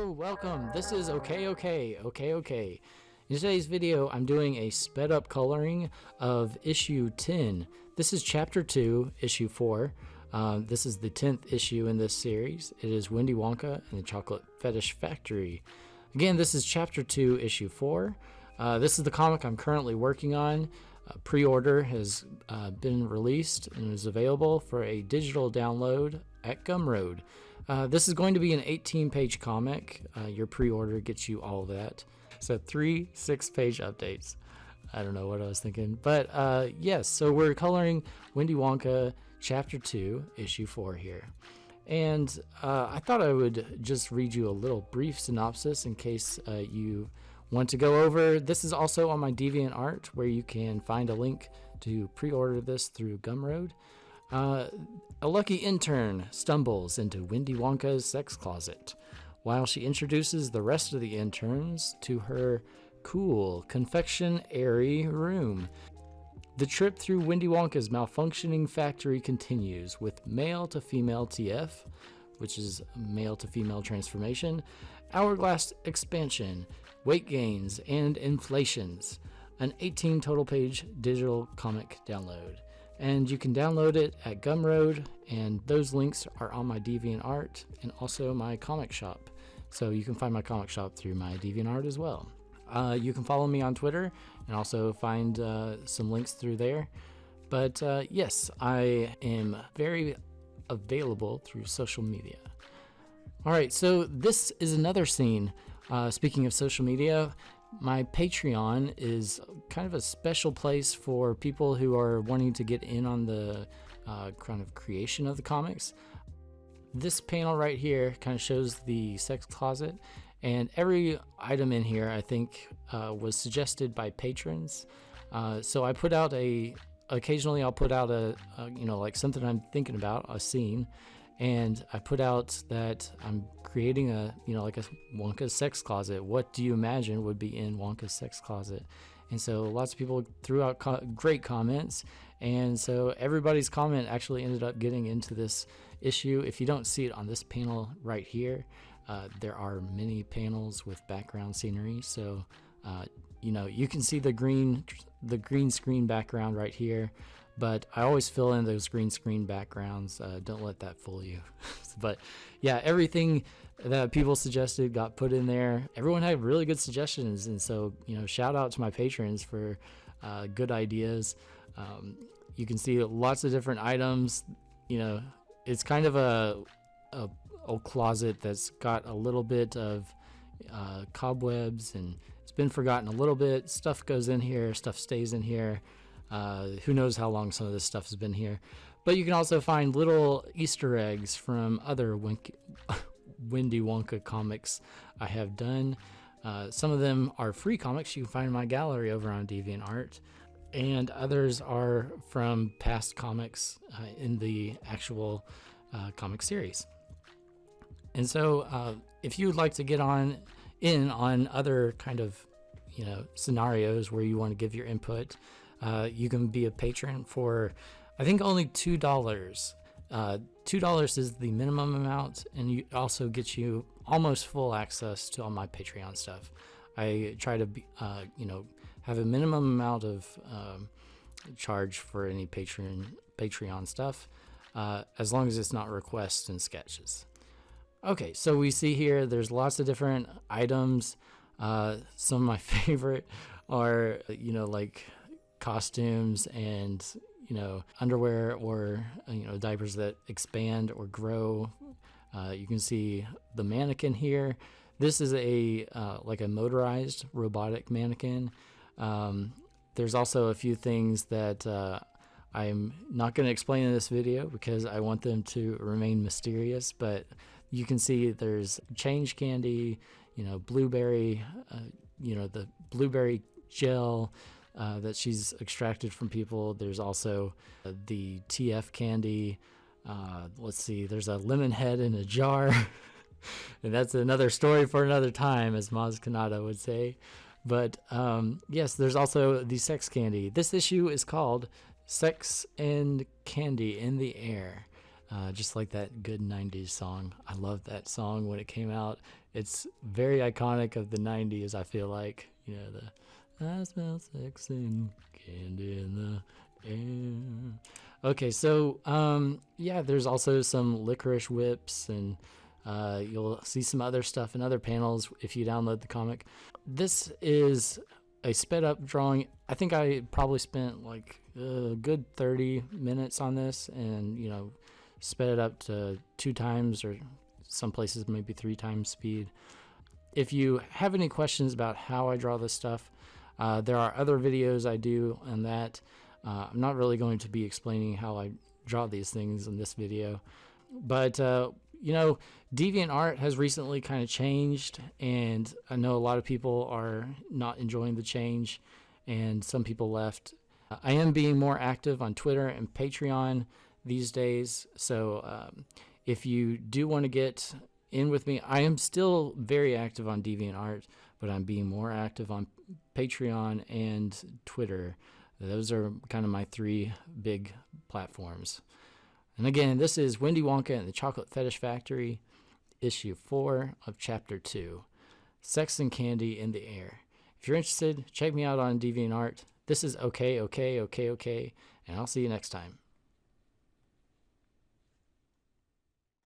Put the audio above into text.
Hello, welcome. This is Okayokayokok. In today's video, I'm doing a sped up coloring of issue 10. This is chapter 2, issue 4. This is the 10th issue in this series. It is Wendy Wonka and the Chocolate Fetish Factory. Again, this is chapter 2, issue 4. This is the comic I'm currently working on. Pre-order has been released and is available for a digital download at Gumroad. This is going to be an 18-page comic. Your pre-order gets you all of that. So 3 6-page updates. I don't know what I was thinking. But yes, so we're coloring Wendy Wonka Chapter 2, Issue 4 here. And I thought I would just read you a little brief synopsis in case you want to go over. This is also on my DeviantArt, where you can find a link to pre-order this through Gumroad. A lucky intern stumbles into Wendy Wonka's sex closet while she introduces the rest of the interns to her cool confectionery room. The trip through Wendy Wonka's malfunctioning factory continues with male to female TF, which is male to female transformation, hourglass expansion, weight gains, and inflations. An 18 total page digital comic download. And you can download it at Gumroad, and those links are on my DeviantArt and also my comic shop. So you can find my comic shop through my DeviantArt as well. You can follow me on Twitter and also find some links through there. But yes, I am very available through social media. All right, so this is another scene. Speaking of social media, my Patreon is kind of a special place for people who are wanting to get in on the kind of creation of the comics. This panel right here kind of shows the sex closet, and every item in here I think was suggested by patrons. So I put out occasionally I'll put out a like something I'm thinking about, a scene. And I put out that I'm creating like a Wonka's sex closet. What do you imagine would be in Wonka's sex closet? And so lots of people threw out great comments. And so everybody's comment actually ended up getting into this issue. If you don't see it on this panel right here, there are many panels with background scenery. So, you can see the green screen background right here. But I always fill in those green screen backgrounds. Don't let that fool you. But yeah, everything that people suggested got put in there. Everyone had really good suggestions. And so, shout out to my patrons for good ideas. You can see lots of different items. It's kind of a closet that's got a little bit of cobwebs, and it's been forgotten a little bit. Stuff goes in here, stuff stays in here. Who knows how long some of this stuff has been here. But you can also find little Easter eggs from other Wendy Wonka comics I have done. Some of them are free comics you can find in my gallery over on DeviantArt, and others are from past comics in the actual comic series. And so if you would like to get in on other kind of scenarios where you want to give your input, you can be a patron for, I think, only $2. $2 is the minimum amount, and it also gets you almost full access to all my Patreon stuff. I try to have a minimum amount of charge for any Patreon stuff, as long as it's not requests and sketches. Okay, so we see here there's lots of different items. Some of my favorite are like costumes and underwear, or diapers that expand or grow. You can see the mannequin here. This is like a motorized robotic mannequin. There's also a few things that I'm not going to explain in this video because I want them to remain mysterious, but you can see there's change candy, blueberry, the blueberry gel that she's extracted from people. There's also the TF candy. Let's see, there's a lemon head in a jar. And that's another story for another time, as Maz Kanata would say. But yes, there's also the sex candy. This issue is called Sex and Candy in the Air. just like that good 90s song. I loved that song when it came out. It's very iconic of the 90s, I feel like. You know, the I smell sex and candy in the air. Okay, so yeah, there's also some licorice whips, and you'll see some other stuff in other panels if you download the comic. This is a sped up drawing. I think I probably spent like a good 30 minutes on this, and you know, sped it up to 2 times, or some places maybe 3 times speed. If you have any questions about how I draw this stuff, there are other videos I do on that. I'm not really going to be explaining how I draw these things in this video, but you know, DeviantArt has recently kind of changed, and I know a lot of people are not enjoying the change, and some people left. I am being more active on Twitter and Patreon these days, so if you do want to get in with me, I am still very active on DeviantArt, but I'm being more active on Patreon and Twitter. Those are kind of my 3 big platforms. And again, this is Wendy Wonka and the Chocolate Fetish Factory, issue 4 of chapter 2, Sex and Candy in the Air. If you're interested, check me out on DeviantArt. This is Okayokayokok, and I'll see you next time.